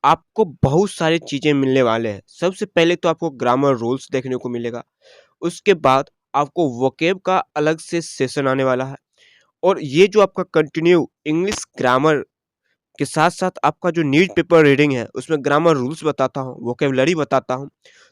आपको बहुत सारी चीज़ें मिलने वाले हैं। सबसे पहले तो आपको ग्रामर रूल्स देखने को मिलेगा। उसके बाद आपको वोकैब का अलग से सेशन आने वाला है और ये जो आपका कंटिन्यू इंग्लिश ग्रामर के साथ-साथ आपका जो न्यूज़पेपर रीडिंग है, उसमें ग्रामर रूल्स बताता हूँ, वोकैब्युलरी बताता हूँ।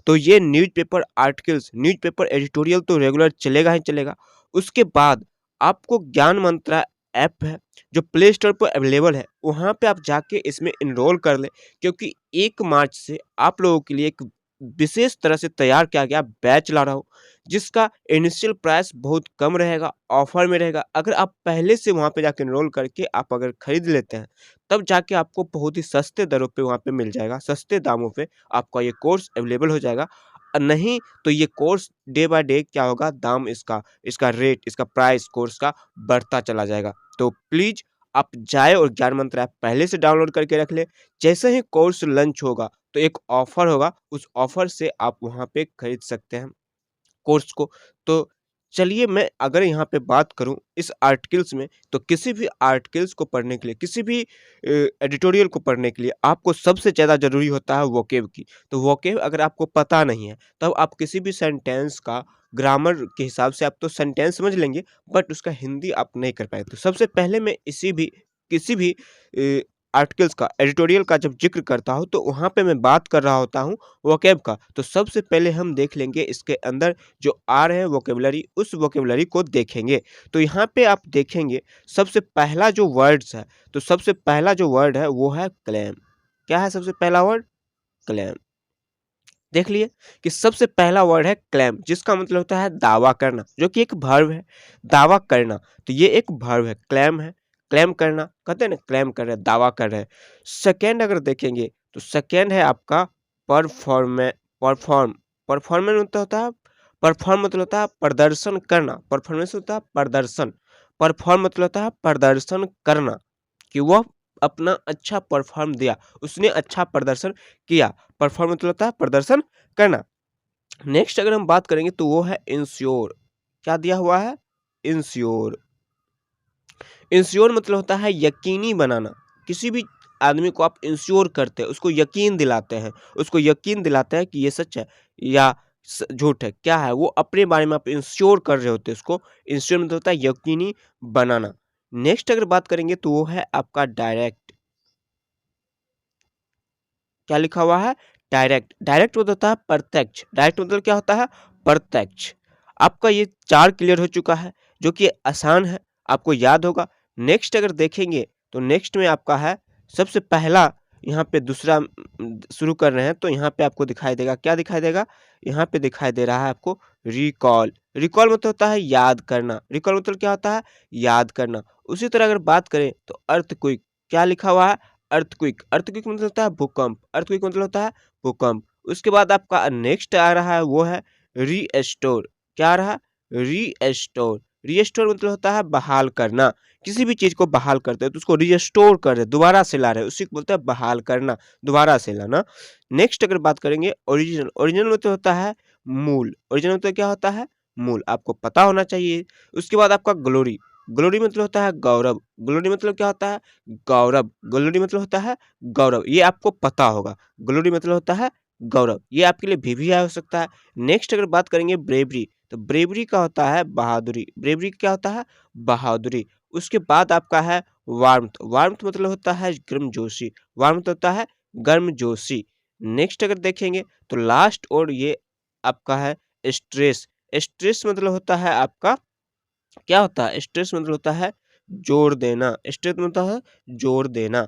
तो ये न्यूज़पेपर आर्टिकल्स, न्यूज़पेपर एडिटोरियल तो रेगुलर चलेगा ही चलेगा। उसके बाद आपको ज्ञान मंत्रा ऐप है, जो प्ले स्टोर पर अवेलेबल है, वहाँ पे आप जाके इसमें एनरोल कर लें, क्योंकि 1 मार्च से आप लोगों के लिए एक विशेष तरह से तैयार किया गया बैच ला रहा हूँ, जिसका इनिशियल प्राइस बहुत कम रहेगा, ऑफर में रहेगा। अगर आप पहले से वहाँ पे जाके एनरोल करके आप अगर खरीद लेते हैं, तब जाके आपको बहुत ही सस्ते दरों पे वहाँ पे मिल जाएगा, सस्ते दामों पे आपका ये कोर्स अवेलेबल हो जाएगा। नहीं तो ये कोर्स डे बाय डे क्या होगा, दाम इसका रेट, इसका प्राइस कोर्स का बढ़ता चला जाएगा। तो प्लीज़ आप जाएँ और ज्ञान मंत्र ऐप पहले से डाउनलोड करके रख लें। जैसे ही कोर्स लॉन्च होगा, तो एक ऑफ़र होगा, उस ऑफ़र से आप वहाँ पे खरीद सकते हैं कोर्स को। तो चलिए मैं अगर यहाँ पे बात करूँ इस आर्टिकल्स में, तो किसी भी आर्टिकल्स को पढ़ने के लिए, किसी भी एडिटोरियल को पढ़ने के लिए आपको सबसे ज़्यादा ज़रूरी होता है वोकैब की। तो वोकैब अगर आपको पता नहीं है, तब आप किसी भी सेंटेंस का ग्रामर के हिसाब से आप तो सेंटेंस समझ लेंगे, बट उसका हिंदी आप नहीं कर पाएँ। तो सबसे पहले मैं किसी भी आर्टिकल्स का, एडिटोरियल का जब ज़िक्र करता हूँ, तो वहाँ पे मैं बात कर रहा होता हूँ वोकैब का। तो सबसे पहले हम देख लेंगे इसके अंदर जो आ रहे हैं वोकैब्युलरी, उस वोकैब्युलरी को देखेंगे। तो यहाँ पे आप देखेंगे सबसे पहला जो वर्ड्स है, तो सबसे पहला जो वर्ड है वो है क्लेम। क्या है सबसे पहला वर्ड? क्लेम। देख लिए कि सबसे पहला वर्ड है क्लेम, जिसका मतलब होता है दावा करना, जो कि एक वर्ब है। दावा करना, तो ये एक वर्ब है। क्लेम करना, कहते हैं ना क्लेम कर रहे हैं, दावा कर रहे हैं। सेकेंड अगर देखेंगे, तो सेकेंड है आपका परफॉर्मे परफॉर्म। परफॉर्मेंस मतलब होता है, परफॉर्म मतलब होता है प्रदर्शन करना, परफॉर्मेंस होता है प्रदर्शन। परफॉर्म मतलब होता है प्रदर्शन करना, कि वह अपना अच्छा परफॉर्म दिया, उसने अच्छा प्रदर्शन किया। परफॉर्म मतलब होता है प्रदर्शन करना। नेक्स्ट अगर हम बात करेंगे, तो वो है इंश्योर। क्या दिया हुआ है? इंश्योर। इंश्योर मतलब होता है यकीनी बनाना। किसी भी आदमी को आप इंश्योर करते हैं, उसको यकीन दिलाते हैं, उसको यकीन दिलाते हैं कि ये सच है या झूठ है, क्या है, वो अपने बारे में आप इंश्योर कर रहे होते हैं उसको। इंश्योर मतलब होता है यकीनी बनाना। नेक्स्ट अगर बात करेंगे, तो वो है आपका डायरेक्ट। क्या लिखा हुआ है? डायरेक्ट। डायरेक्ट मतलब होता है प्रत्यक्ष। डायरेक्ट मतलब क्या होता है? प्रत्यक्ष। आपका ये 4 क्लियर हो चुका है, जो कि आसान है, आपको याद होगा। नेक्स्ट अगर देखेंगे, तो नेक्स्ट में आपका है सबसे पहला, यहाँ पे दूसरा शुरू कर रहे हैं, तो यहाँ पे आपको दिखाई देगा, क्या दिखाई देगा? यहाँ पे दिखाई दे रहा है आपको रिकॉल। रिकॉल मतलब होता है याद करना। रिकॉल मतलब क्या होता है? याद करना। उसी तरह अगर बात करें, तो अर्थक्वेक। क्या लिखा हुआ है? अर्थक्वेक। अर्थक्वेक मतलब होता है भूकंप। अर्थक्वेक मतलब होता है भूकंप। उसके बाद आपका नेक्स्ट आ रहा है, वो है रीस्टोर। क्या आ रहा है? रीस्टोर। रीस्टोर मतलब होता है बहाल करना। किसी भी चीज को बहाल करते हैं, तो उसको रीस्टोर कर रहे, दोबारा से ला रहे हैं, उसी को बोलते हैं बहाल करना, दोबारा से लाना। नेक्स्ट अगर बात करेंगे, ओरिजिनल। ओरिजिनल मतलब होता है मूल। ओरिजिनल मतलब क्या होता है? मूल। आपको पता होना चाहिए। उसके बाद आपका ग्लोरी। ग्लोरी मतलब होता है गौरव। ग्लोरी मतलब क्या होता है? गौरव। ग्लोरी मतलब होता है गौरव, ये आपको पता होगा। ग्लोरी मतलब होता है गौरव, ये आपके लिए वीवीआई हो सकता है। नेक्स्ट अगर बात करेंगे ब्रेवरी, तो ब्रेवरी का होता है बहादुरी। ब्रेवरी क्या होता है? बहादुरी। उसके बाद आपका है वार्मथ। वार्मथ मतलब होता है गर्मजोशी। वार्मथ होता है गर्मजोशी। नेक्स्ट अगर देखेंगे, तो लास्ट और ये आपका है स्ट्रेस। स्ट्रेस मतलब होता है आपका, क्या होता है? स्ट्रेस मतलब होता है जोर देना। स्ट्रेस मतलब होता है जोर देना।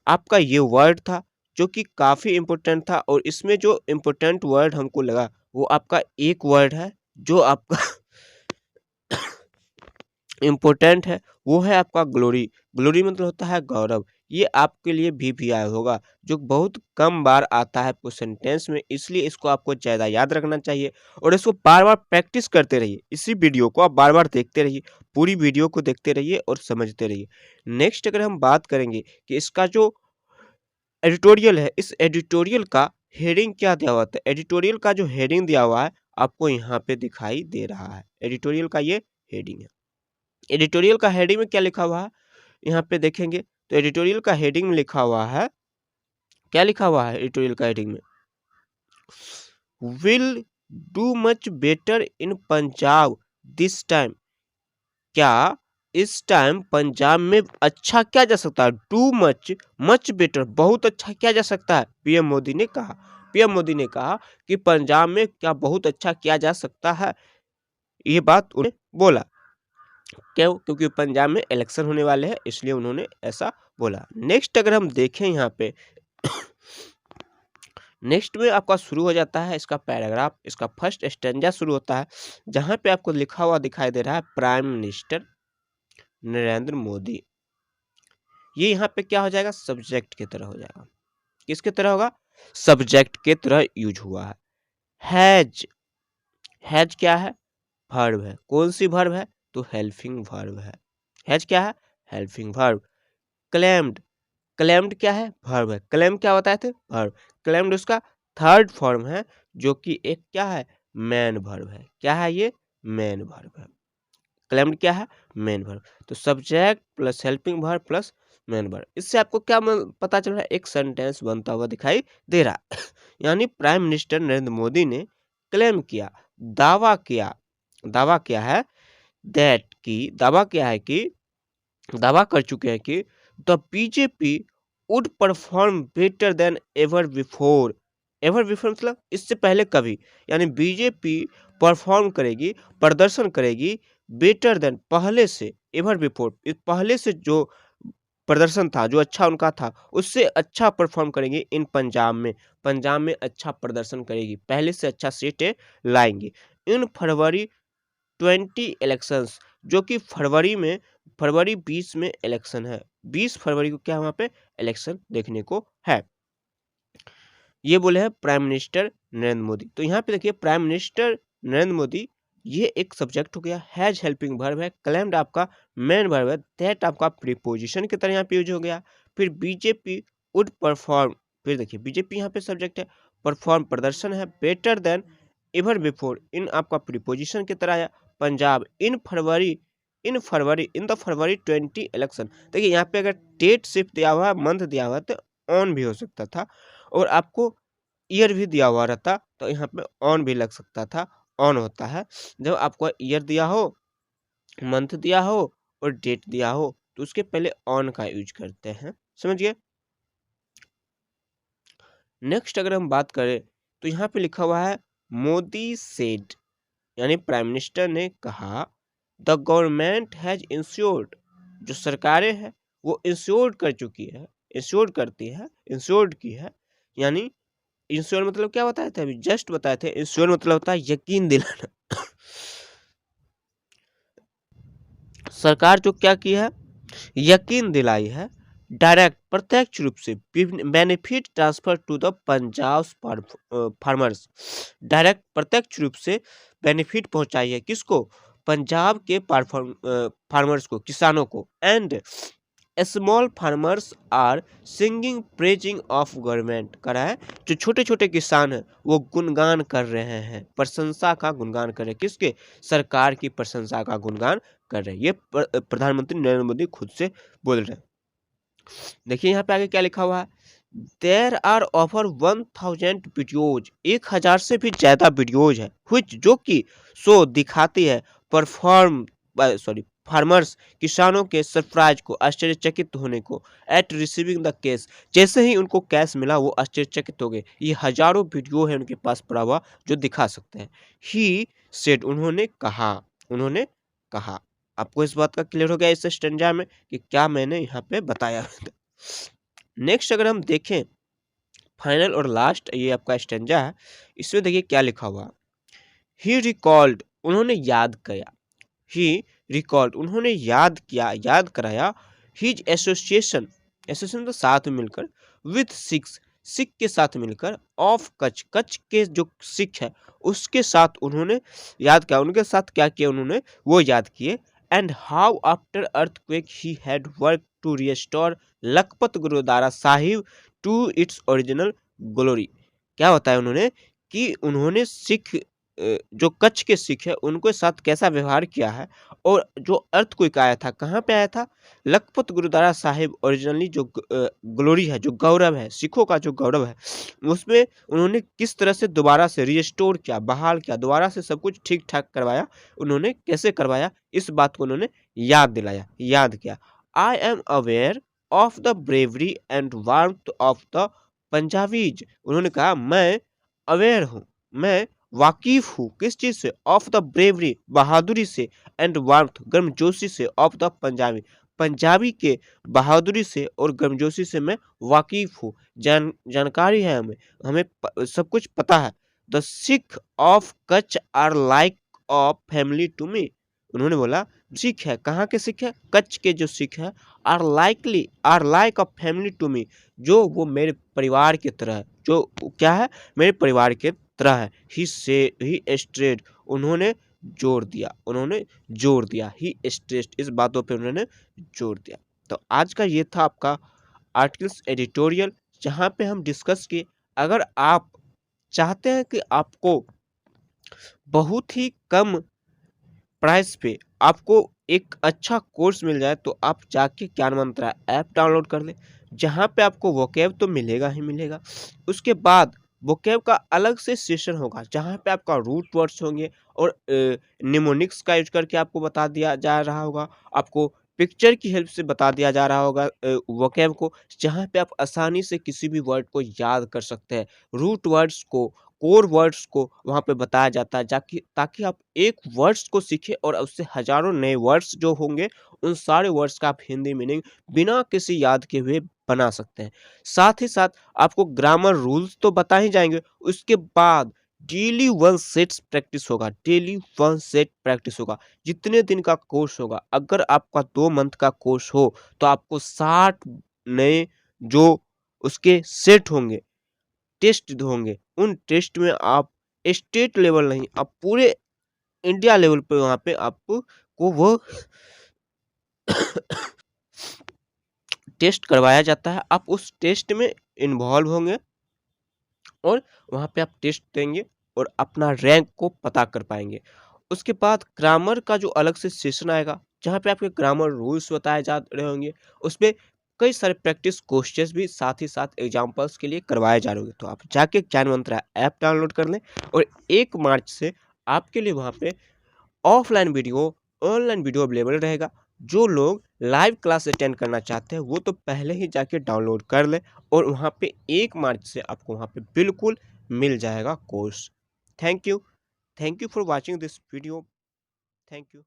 आपका ये वर्ड था, जो कि काफ़ी इम्पोर्टेंट था, और इसमें जो इम्पोर्टेंट वर्ड हमको लगा, वो आपका एक वर्ड है जो आपका इम्पोर्टेंट है, वो है आपका ग्लोरी। ग्लोरी मतलब होता है गौरव। ये आपके लिए वीवीआई होगा, जो बहुत कम बार आता है आपको सेंटेंस में, इसलिए इसको आपको ज़्यादा याद रखना चाहिए और इसको बार-बार प्रैक्टिस करते रहिए। इसी वीडियो को आप बार-बार देखते रहिए, पूरी वीडियो को देखते रहिए और समझते रहिए। नेक्स्ट अगर हम बात करेंगे कि इसका जो एडिटोरियल है, इस एडिटोरियल का हेडिंग क्या दिया हुआ था? एडिटोरियल का जो हेडिंग दिया हुआ है, आपको यहाँ पे दिखाई दे रहा है। एडिटोरियल का ये हेडिंग है। एडिटोरियल का हेडिंग में क्या लिखा हुआ है, यहाँ पे देखेंगे, तो एडिटोरियल का हेडिंग में लिखा हुआ है क्या लिखा हुआ है एडिटोरियल का हेडिंग में, will do much better in Punjab this time. क्या इस टाइम पंजाब में अच्छा किया जा सकता है, डू मच, मच बेटर, बहुत अच्छा किया जा सकता है, पीएम मोदी ने कहा। पीएम मोदी ने कहा कि पंजाब में क्या बहुत अच्छा किया जा सकता है, ये बात उन्होंने बोला। क्यों? क्योंकि पंजाब में इलेक्शन होने वाले हैं, इसलिए उन्होंने ऐसा बोला। नेक्स्ट अगर हम देखें यहाँ पे नेक्स्ट में आपका शुरू हो जाता है इसका पैराग्राफ, इसका फर्स्ट स्टैंजा शुरू होता है, जहां पे आपको लिखा हुआ दिखाई दे रहा है प्राइम मिनिस्टर नरेंद्र मोदी। ये यहाँ पे क्या हो जाएगा, सब्जेक्ट की तरह हो जाएगा। किसके तरह होगा, सब्जेक्ट के तरह यूज हुआ है। हैज, हैज क्या है, वर्ब है। कौन सी वर्ब है, तो हेल्पिंग वर्ब है। हैज क्या है, हेल्पिंग वर्ब। क्लेम्ड, क्लेम्ड क्या है, वर्ब है। क्लेम क्या बताए थे, वर्ब। क्लेम्ड उसका थर्ड फॉर्म है, जो कि एक क्या है, मैन वर्ब है। क्या है ये, मैन वर्ब है। क्लेम्ड क्या है, मेन वर्ब। तो subject plus helping verb plus main verb. इससे आपको क्या पता चल रहा है, एक सेंटेंस बनता हुआ दिखाई दे रहा है। यानी प्राइम मिनिस्टर नरेंद्र मोदी ने क्लेम किया, दावा किया, दावा क्या है, दैट की, दावा क्या है कि, दावा कर चुके हैं कि the BJP would perform better than ever before. Ever before मतलब इससे पहले कभी, यानी बीजेपी परफॉर्म करेगी, प्रदर्शन करेगी, बेटर देन पहले से, एवर बिफोर पहले से जो प्रदर्शन था, जो अच्छा उनका था, उससे अच्छा परफॉर्म करेंगे इन पंजाब में। पंजाब में अच्छा प्रदर्शन करेगी, पहले से अच्छा सीटें लाएंगी इन फरवरी 20 इलेक्शंस, जो कि फरवरी 20 में इलेक्शन है। 20 फरवरी को क्या वहां पे इलेक्शन देखने को है। ये बोले हैं प्राइम मिनिस्टर नरेंद्र मोदी। तो यहाँ पे देखिए प्राइम मिनिस्टर नरेंद्र मोदी, ये एक सब्जेक्ट हो गया। हैज हेल्पिंग वर्ब है, क्लेम्ड आपका मेन वर्ब है, दैट आपका प्रीपोजिशन की तरह यहाँ पे यूज हो गया। फिर बीजेपी वुड परफॉर्म, फिर देखिए बीजेपी यहाँ पे सब्जेक्ट है, परफॉर्म प्रदर्शन है, बेटर देन एवर बिफोर, इन आपका प्रीपोजिशन की तरह आया। पंजाब इन फरवरी, इन द फरवरी 20 इलेक्शन। देखिए यहाँ पे अगर डेट सिर्फ दिया हुआ है, मंथ दिया हुआ है, तो ऑन भी हो सकता था, और आपको ईयर भी दिया हुआ रहता तो यहाँ पे ऑन भी लग सकता था। ऑन होता है जब आपको ईयर दिया हो, मंथ दिया हो और डेट दिया हो, तो उसके पहले ऑन का यूज करते हैं, समझिए। नेक्स्ट अगर हम बात करें तो यहाँ पे लिखा हुआ है मोदी सेड, यानी प्राइम मिनिस्टर ने कहा, द गवर्नमेंट हैज इंश्योर्ड, जो सरकारें हैं वो इंश्योर्ड कर चुकी है, इंश्योर्ड करती है, इंश्योर्ड की है। यानी इंश्योर मतलब क्या बताए थे अभी, जस्ट बताए थे। इंश्योर मतलब होता है यकीन दिलाना। सरकार जो क्या की है, यकीन दिलाई है, डायरेक्ट प्रत्यक्ष रूप से benefit transfer to the Punjab farmers, direct प्रत्यक्ष रूप से बेनिफिट पहुंचाई है, किसको, पंजाब के फार्मर्स को, किसानों को। And small farmers are singing praising of government, करा है, जो छोटे छोटे किसान हैं वो गुणगान कर रहे हैं, प्रशंसा का गुणगान कर रहे हैं, किसके, सरकार की प्रशंसा का गुणगान कर रहे हैं। ये प्रधानमंत्री नरेंद्र मोदी खुद से बोल रहे हैं। देखिए यहाँ पे आगे क्या लिखा हुआ है, देर आर ओवर 1000 वीडियोज, 1000 से भी ज्यादा वीडियोज है, which जो कि शो दिखाती है, परफॉर्म फार्मर्स, किसानों के सरप्राइज को, आश्चर्यचकित होने को, एट रिसीविंग द कैश, जैसे ही उनको कैश मिला वो आश्चर्यचकित हो गए। ये हजारों वीडियो है उनके पास पड़ा हुआ जो दिखा सकते हैं। ही सेड, उन्होंने कहा, उन्होंने कहा। आपको इस बात का क्लियर हो गया इस स्टेंजा में कि क्या मैंने यहाँ पे बताया। नेक्स्ट अगर हम देखें फाइनल और लास्ट, ये आपका स्टेंजा है, इसमें देखिए क्या लिखा हुआ, ही रिकॉल्ड, उन्होंने याद किया, ही रिकॉल्ड, उन्होंने याद किया, याद कराया, हिज एसोसिएशन, एसोसिएशन तो साथ में मिलकर, विथ सिक्स, सिख के साथ मिलकर, ऑफ कच्छ, कच्छ के जो सिख है उसके साथ उन्होंने याद किया, उनके साथ क्या किया उन्होंने वो याद किए। And how after earthquake he had work to restore Lakhpat Gurudwara Sahib to its original glory. क्या बताया उन्होंने कि उन्होंने सिख जो कच्छ के सिख है उनके साथ कैसा व्यवहार किया है और जो अर्थक्वेक आया था कहाँ पे आया था? लखपत गुरुद्वारा साहिब ओरिजिनली जो ग्लोरी है, जो गौरव है, सिखों का जो गौरव है, उसमें उन्होंने किस तरह से दोबारा से रिस्टोर किया, बहाल किया, दोबारा से सब कुछ ठीक-ठाक करवाया, उन्होंने कैसे करवाया, इस बात को उन्होंने याद दिलाया, याद किया। I am aware of the bravery and warmth of the Punjabis. उन्होंने कहा मैं अवेयर हूँ, मैं वाकिफ हूँ किस चीज से? ऑफ द ब्रेवरी, बहादुरी से, एंड वार्मथ, गर्मजोशी से, ऑफ द पंजाबी, पंजाबी के बहादुरी से और गर्मजोशी से मैं वाकिफ हूँ, जानकारी है हमें, हमें सब कुछ पता है। The Sikh of Kutch are like a family to me. उन्होंने बोला सिख है, कहाँ के सिख है? कच्छ के जो सिख है, are like a family to me, जो वो मेरे परिवार की तरह है, जो क्या है? मेरे परिवार के तरह है। ही स्ट्रेड, उन्होंने जोर दिया, उन्होंने जोर दिया, ही स्ट्रेस्ड, इस बातों पे उन्होंने जोर दिया। तो आज का ये था आपका आर्टिकल्स एडिटोरियल, जहाँ पे हम डिस्कस किए। अगर आप चाहते हैं कि आपको बहुत ही कम प्राइस पे आपको एक अच्छा कोर्स मिल जाए, तो आप जाके ज्ञान मंत्रा ऐप डाउनलोड कर लें, जहाँ पे आपको वोकैब तो मिलेगा ही मिलेगा। उसके बाद वोकैब का अलग से सेशन होगा, जहाँ पे आपका रूट वर्ड्स होंगे और निमोनिक्स का यूज करके आपको बता दिया जा रहा होगा, आपको पिक्चर की हेल्प से बता दिया जा रहा होगा वोकैब को, जहाँ पे आप आसानी से किसी भी वर्ड को याद कर सकते हैं। रूट वर्ड्स को, कोर वर्ड्स को वहाँ पे बताया जाता है, जाकि ताकि आप एक वर्ड्स को सीखें और उससे हज़ारों नए वर्ड्स जो होंगे, उन सारे वर्ड्स का आप हिंदी मीनिंग बिना किसी याद के हुए बना सकते हैं। साथ ही साथ आपको ग्रामर रूल्स तो बता ही जाएँगे, उसके बाद डेली 1 सेट्स प्रैक्टिस होगा, डेली 1 सेट प्रैक्टिस होगा। जितने दिन का कोर्स होगा, अगर आपका 2 मंथ का कोर्स हो, तो आपको 60 नए जो उसके सेट होंगे, टेस्ट होंगे, उन टेस्ट में आप स्टेट लेवल नहीं, आप पूरे इंडिया लेवल पे वहाँ पे आपको वो टेस्ट करवाया जाता है। आप उस टेस्ट में इन्वॉल्व होंगे और वहाँ पे आप टेस्ट देंगे और अपना रैंक को पता कर पाएंगे। उसके बाद ग्रामर का जो अलग से सेशन आएगा, जहाँ पे आपके ग्रामर रूल्स बताए जा रहे होंगे, उसमें कई सारे प्रैक्टिस क्वेश्चंस भी साथ ही साथ एग्जांपल्स के लिए करवाए जा रहे होंगे। तो आप जाके ज्ञान मंत्रा ऐप डाउनलोड कर लें और 1 मार्च से आपके लिए वहाँ पे offline video, online video available रहेगा। जो लोग लाइव क्लास अटेंड करना चाहते हैं, वो तो पहले ही जाके डाउनलोड कर लें और वहाँ पे 1 मार्च से आपको वहाँ पे बिल्कुल मिल जाएगा course. Thank you. Thank you for watching this video. Thank you.